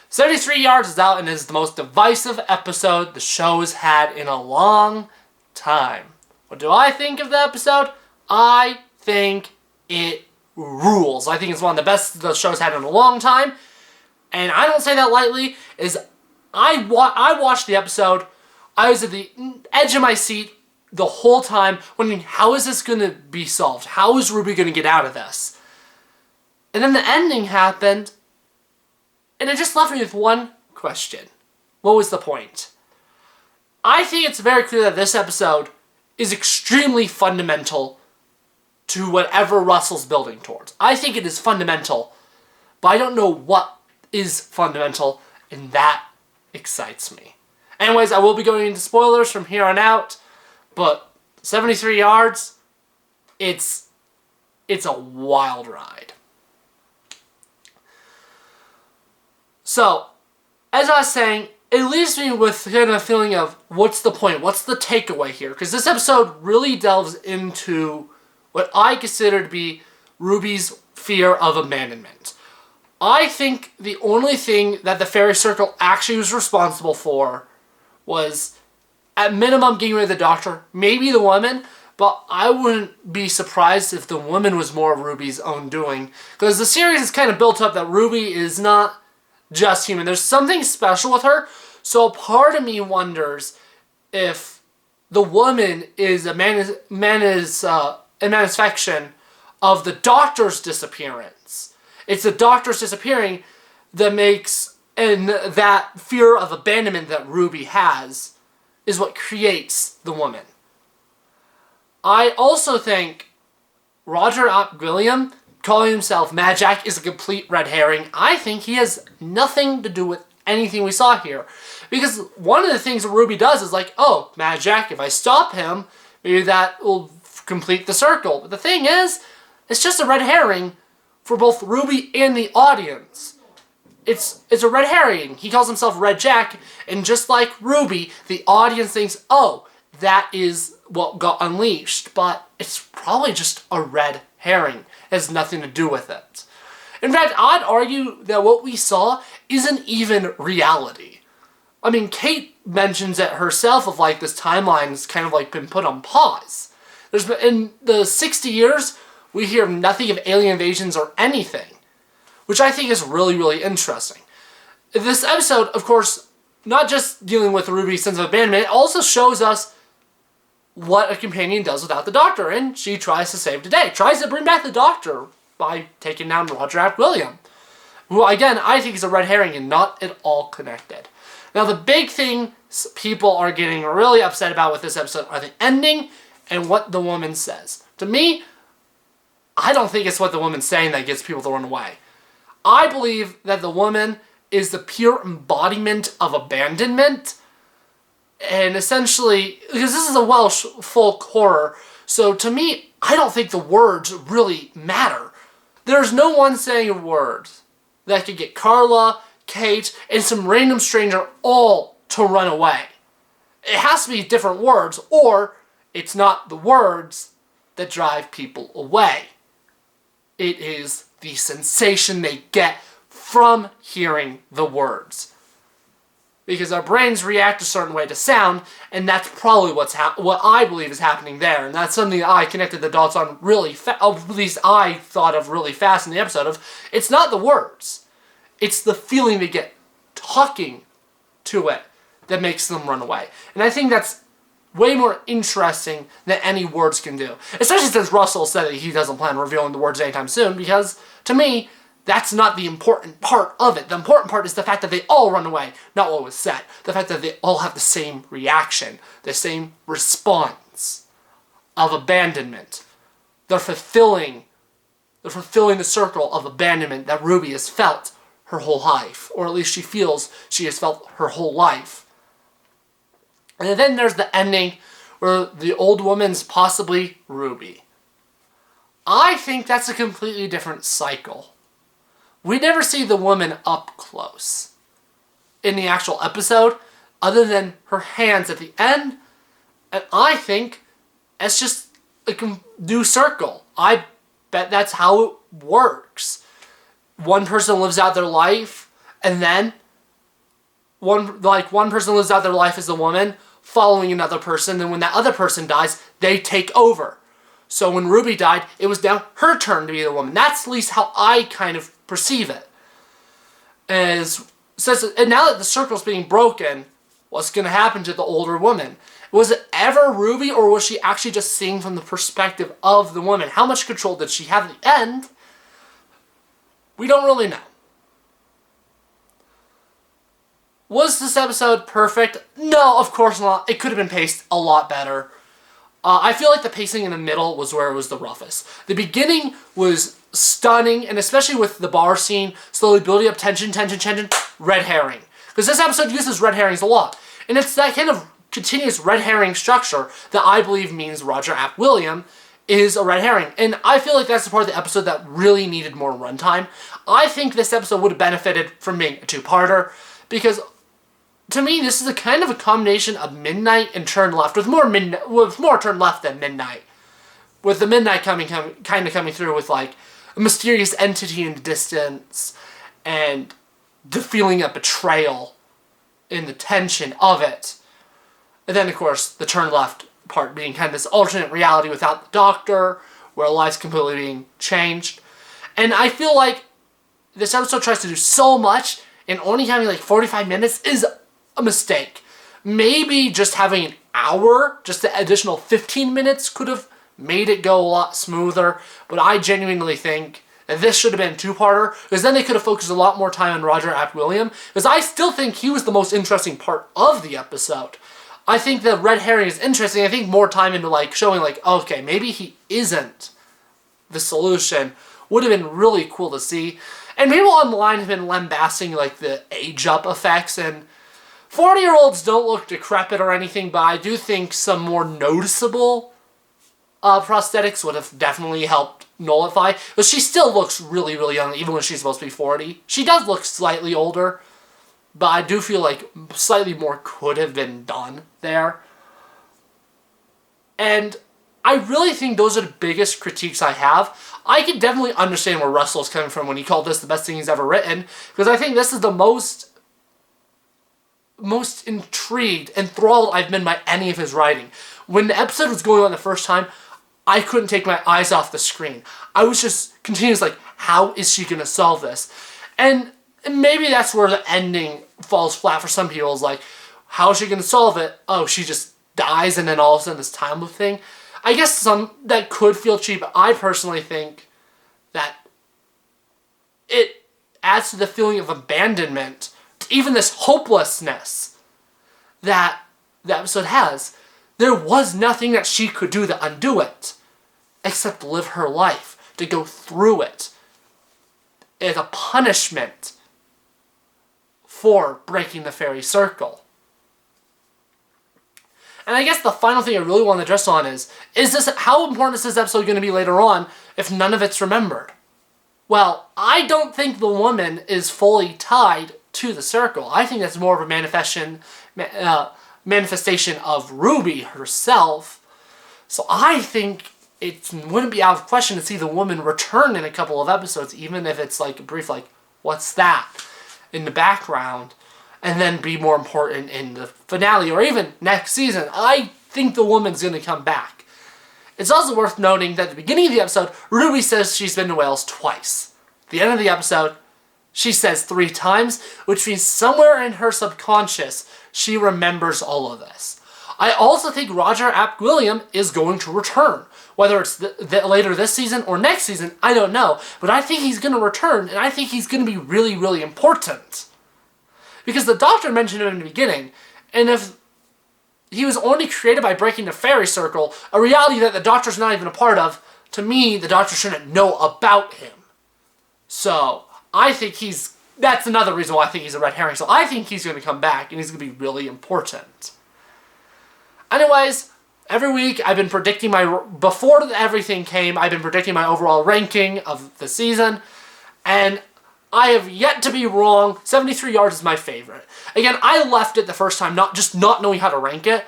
73 Yards is out and is the most divisive episode the show has had in a long time. What do I think of the episode? I think it rules. I think it's one of the best the show's had in a long time. And I don't say that lightly. I watched the episode. I was at the edge of my seat the whole time wondering, how is this going to be solved? How is Ruby going to get out of this? And then the ending happened, and it just left me with one question. What was the point? I think it's very clear that this episode is extremely fundamental to whatever Russell's building towards. I think it is fundamental, but I don't know what is fundamental, and that excites me. Anyways, I will be going into spoilers from here on out, but 73 Yards, it's a wild ride. So, as I was saying, it leaves me with kind of a feeling of, what's the point? What's the takeaway here? Because this episode really delves into what I consider to be Ruby's fear of abandonment. I think the only thing that the fairy circle actually was responsible for was, at minimum, getting rid of the doctor, maybe the woman, but I wouldn't be surprised if the woman was more of Ruby's own doing. Because the series is kind of built up that Ruby is not just human. There's something special with her, so part of me wonders if the woman is a manifestation of the doctor's disappearance. It's the doctor's disappearing that makes, and that fear of abandonment that Ruby has is what creates the woman. I also think Roger William calling himself Mad Jack is a complete red herring. I think he has nothing to do with anything we saw here. Because one of the things that Ruby does is like, oh, Mad Jack, if I stop him, maybe that will complete the circle. But the thing is, it's just a red herring for both Ruby and the audience. It's a red herring. He calls himself Red Jack, and just like Ruby, the audience thinks, oh, that is what got unleashed. But it's probably just a red herring. It has nothing to do with it. In fact, I'd argue that what we saw isn't even reality. I mean, Kate mentions it herself of like this timeline's kind of like been put on pause. There's been, in the 60 years, we hear nothing of alien invasions or anything, which I think is really, really interesting. This episode, of course, not just dealing with Ruby's sense of abandonment, it also shows us what a companion does without the doctor, and she tries to save the day. Tries to bring back the doctor by taking down Roger William, who, again, I think is a red herring and not at all connected. Now, the big thing people are getting really upset about with this episode are the ending and what the woman says. To me, I don't think it's what the woman's saying that gets people to run away. I believe that the woman is the pure embodiment of abandonment. And essentially, because this is a Welsh folk horror, so to me, I don't think the words really matter. There's no one saying words that could get Carla, Kate, and some random stranger all to run away. It has to be different words, or it's not the words that drive people away. It is the sensation they get from hearing the words. Because our brains react a certain way to sound, and that's probably what I believe is happening there. And that's something that I connected the dots on really at least I thought of really fast in the episode of, it's not the words. It's the feeling they get talking to it that makes them run away. And I think that's way more interesting than any words can do. Especially since Russell said that he doesn't plan on revealing the words anytime soon, because, to me, that's not the important part of it. The important part is the fact that they all run away, not what was said. The fact that they all have the same reaction, the same response of abandonment. They're fulfilling the circle of abandonment that Ruby has felt her whole life, or at least she feels she has felt her whole life. And then there's the ending where the old woman's possibly Ruby. I think that's a completely different cycle. We never see the woman up close in the actual episode, other than her hands at the end, and I think it's just a new circle. I bet that's how it works. One person lives out their life, and then one person lives out their life as a woman, following another person, and when that other person dies, they take over. So when Ruby died, it was now her turn to be the woman. That's at least how I kind of perceive it. And now that the circle's being broken, what's going to happen to the older woman? Was it ever Ruby, or was she actually just seeing from the perspective of the woman? How much control did she have at the end? We don't really know. Was this episode perfect? No, of course not. It could have been paced a lot better. I feel like the pacing in the middle was where it was the roughest. The beginning was stunning, and especially with the bar scene, slowly building up tension, red herring. Because this episode uses red herrings a lot. And it's that kind of continuous red herring structure that I believe means Roger Ap William is a red herring. And I feel like that's the part of the episode that really needed more runtime. I think this episode would have benefited from being a two-parter, because to me, this is a kind of a combination of Midnight and Turn Left, with more Turn Left than Midnight. With the Midnight kind of coming through with like a mysterious entity in the distance, and the feeling of betrayal and the tension of it. And then, of course, the Turn Left part being kind of this alternate reality without the Doctor, where life's completely being changed. And I feel like this episode tries to do so much, and only having like 45 minutes is a mistake. Maybe just having an hour, just the additional 15 minutes could have made it go a lot smoother, but I genuinely think that this should have been a two-parter, because then they could have focused a lot more time on Roger Ap William, because I still think he was the most interesting part of the episode. I think the red herring is interesting. I think more time into like showing like, okay, maybe he isn't the solution would have been really cool to see. And people online have been lambasting like the age-up effects, and 40-year-olds don't look decrepit or anything, but I do think some more noticeable prosthetics would have definitely helped nullify. But she still looks really, really young, even when she's supposed to be 40. She does look slightly older, but I do feel like slightly more could have been done there. And I really think those are the biggest critiques I have. I can definitely understand where Russell's coming from when he called this the best thing he's ever written, because I think this is the most intrigued, enthralled I've been by any of his writing. When the episode was going on the first time, I couldn't take my eyes off the screen. I was just continuous like, how is she going to solve this? And maybe that's where the ending falls flat for some people, is like, how is she going to solve it? Oh, she just dies and then all of a sudden this time loop thing. I guess some that could feel cheap. I personally think that it adds to the feeling of abandonment, even this hopelessness that the episode has. There was nothing that she could do to undo it, except live her life, to go through it as a punishment for breaking the fairy circle. And I guess the final thing I really want to address on is this, how important is this episode going to be later on if none of it's remembered? Well, I don't think the woman is fully tied to the circle. I think that's more of a manifestation of Ruby herself. So I think it wouldn't be out of question to see the woman return in a couple of episodes, even if it's like a brief, like, what's that in the background, and then be more important in the finale or even next season. I think the woman's going to come back. It's also worth noting that at the beginning of the episode, Ruby says she's been to Wales twice. At the end of the episode, she says 3 times, which means somewhere in her subconscious, she remembers all of this. I also think Roger Ap William is going to return. Whether it's later this season or next season, I don't know. But I think he's going to return, and I think he's going to be really, really important. Because the Doctor mentioned him in the beginning, and if he was only created by breaking the fairy circle, a reality that the Doctor's not even a part of, to me, the Doctor shouldn't know about him. So, I think that's another reason why I think he's a red herring. So I think he's going to come back, and he's going to be really important. Anyways, every week I've been predicting before everything came, I've been predicting my overall ranking of the season, and I have yet to be wrong. 73 Yards is my favorite. Again, I left it the first time not knowing how to rank it,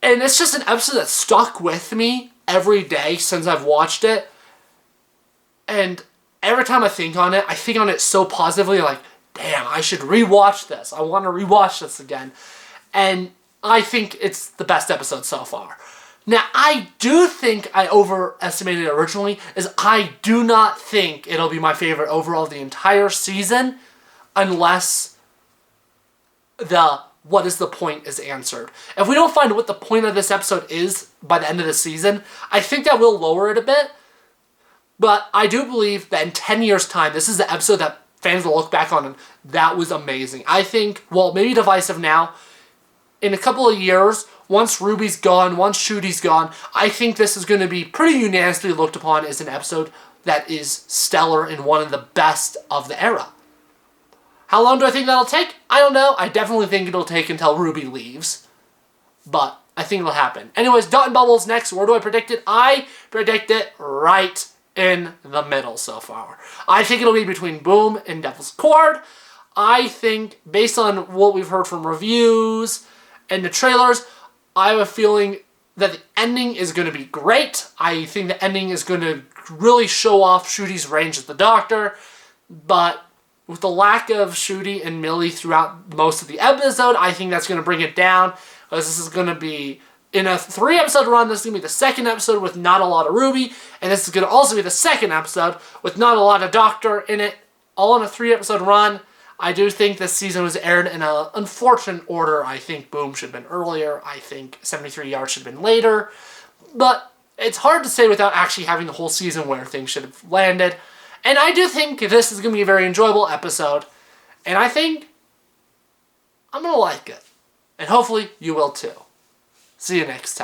and it's just an episode that stuck with me every day since I've watched it, and every time I think on it so positively, like, damn, I should rewatch this. I want to rewatch this again. And I think it's the best episode so far. Now, I do think I overestimated it originally, is I do not think it'll be my favorite overall the entire season unless the what is the point is answered. If we don't find what the point of this episode is by the end of the season, I think that will lower it a bit. But I do believe that in 10 years' time, this is the episode that fans will look back on and that was amazing. I think, well, maybe divisive now. In a couple of years, once Ruby's gone, once Shooty's gone, I think this is going to be pretty unanimously looked upon as an episode that is stellar and one of the best of the era. How long do I think that'll take? I don't know. I definitely think it'll take until Ruby leaves. But I think it'll happen. Anyways, Dot and Bubbles next. Where do I predict it? I predict it right in the middle so far. I think it'll be between Boom and Devil's Cord. I think, based on what we've heard from reviews and the trailers, I have a feeling that the ending is going to be great. I think the ending is going to really show off Shooty's range as the Doctor. But with the lack of Shooty and Millie throughout most of the episode, I think that's going to bring it down. Because this is going to be, in a 3-episode run, this is going to be the second episode with not a lot of Ruby. And this is going to also be the second episode with not a lot of Doctor in it. All in a 3-episode run. I do think this season was aired in an unfortunate order. I think Boom should have been earlier. I think 73 Yards should have been later. But it's hard to say without actually having the whole season where things should have landed. And I do think this is going to be a very enjoyable episode. And I think I'm going to like it. And hopefully you will too. See you next time.